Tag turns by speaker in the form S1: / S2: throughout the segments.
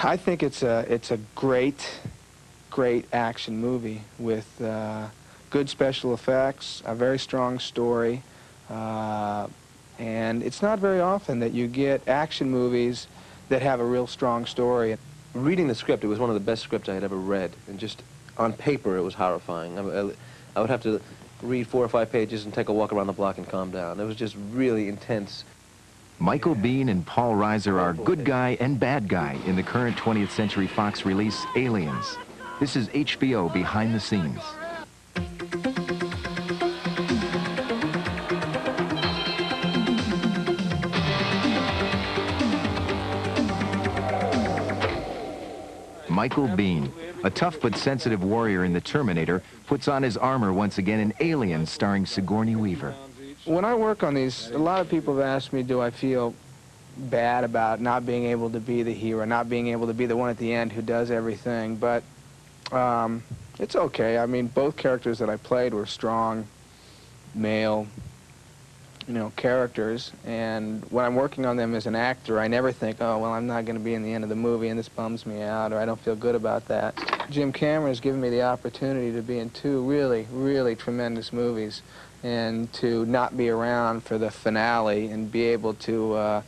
S1: I think it's a great action movie with good special effects, a very strong story, and it's not very often that you get action movies that have a real strong story.
S2: Reading the script, it was one of the best scripts I had ever read, and just on paper it was horrifying. I would have to read 4 or 5 pages and take a walk around the block and calm down. It was just really intense.
S3: Michael Biehn and Paul Reiser are good guy and bad guy in the current 20th Century Fox release, Aliens. This is HBO Behind the Scenes. Michael Biehn, a tough but sensitive warrior in The Terminator, puts on his armor once again in Aliens starring Sigourney Weaver.
S1: When I work on these, a lot of people have asked me, do I feel bad about not being able to be the hero, not being able to be the one at the end who does everything, but it's okay. I mean, both characters that I played were strong, male, characters, and when I'm working on them as an actor, I never think, oh, well, I'm not going to be in the end of the movie and this bums me out, or I don't feel good about that. Jim Cameron has given me the opportunity to be in 2 really, really tremendous movies, and to not be around for the finale and be able to,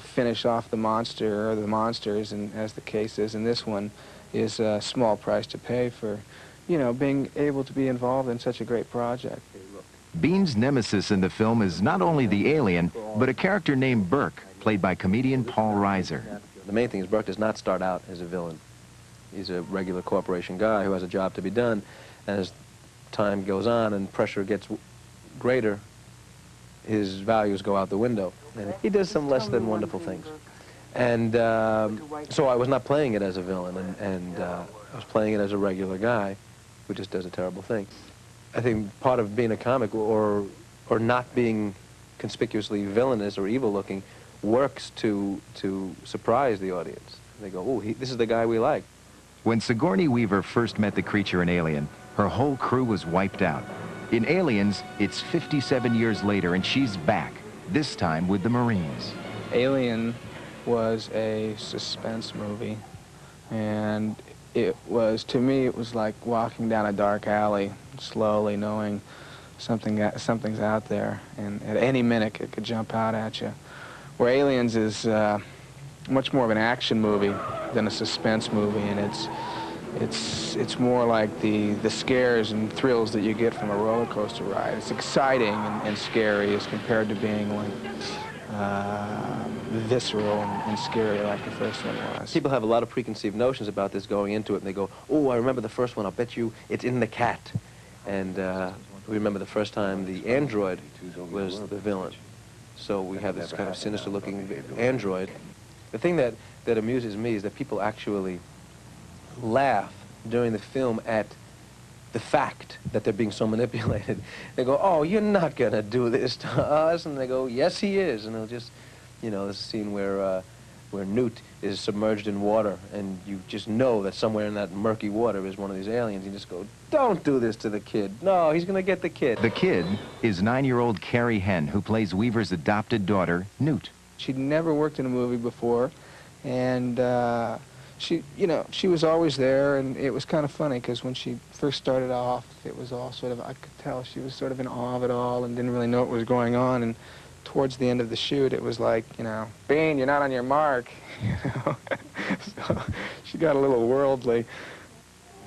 S1: finish off the monster or the monsters, and as the case is in this one, is a small price to pay for, being able to be involved in such a great project.
S3: Biehn's nemesis in the film is not only the alien, but a character named Burke, played by comedian Paul Reiser.
S2: The main thing is Burke does not start out as a villain. He's a regular corporation guy who has a job to be done, and as time goes on and pressure gets greater, his values go out the window. And he does some less than wonderful things. And so I was not playing it as a villain, and I was playing it as a regular guy who just does a terrible thing. I think part of being a comic, or not being conspicuously villainous or evil-looking, works to surprise the audience. They go, oh, this is the guy we like.
S3: When Sigourney Weaver first met the creature in Alien, her whole crew was wiped out. In Aliens, it's 57 years later, and she's back, this time with the Marines.
S1: Alien was a suspense movie, and it was, to me, it was like walking down a dark alley, slowly knowing something's out there, and at any minute it could jump out at you. Where Aliens is much more of an action movie than a suspense movie, and it's more like the scares and thrills that you get from a roller coaster ride. It's exciting and scary as compared to being like visceral and scary like the first one was.
S2: People have a lot of preconceived notions about this going into it, and they go, oh, I remember the first one, I'll bet you it's in the cat. And we remember the first time the android was the villain. So we have this kind of sinister-looking android. The thing that amuses me is that people actually laugh during the film at the fact that they're being so manipulated. They go, oh, you're not going to do this to us. And they go, yes, he is. And they'll just, there's a scene where Newt is submerged in water, and you just know that somewhere in that murky water is one of these aliens. You just go, don't do this to the kid. No, he's going to get the kid.
S3: The kid is 9-year-old Carrie Henn, who plays Weaver's adopted daughter, Newt.
S1: She'd never worked in a movie before, and she was always there, and it was kind of funny because when she first started off, it was all sort of, I could tell she was sort of in awe of it all and didn't really know what was going on. And towards the end of the shoot, it was like, Biehn, you're not on your mark, So she got a little worldly.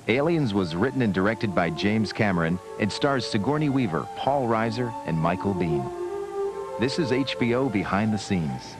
S3: Aliens was written and directed by James Cameron and stars Sigourney Weaver, Paul Reiser, and Michael Biehn. This is HBO Behind the Scenes.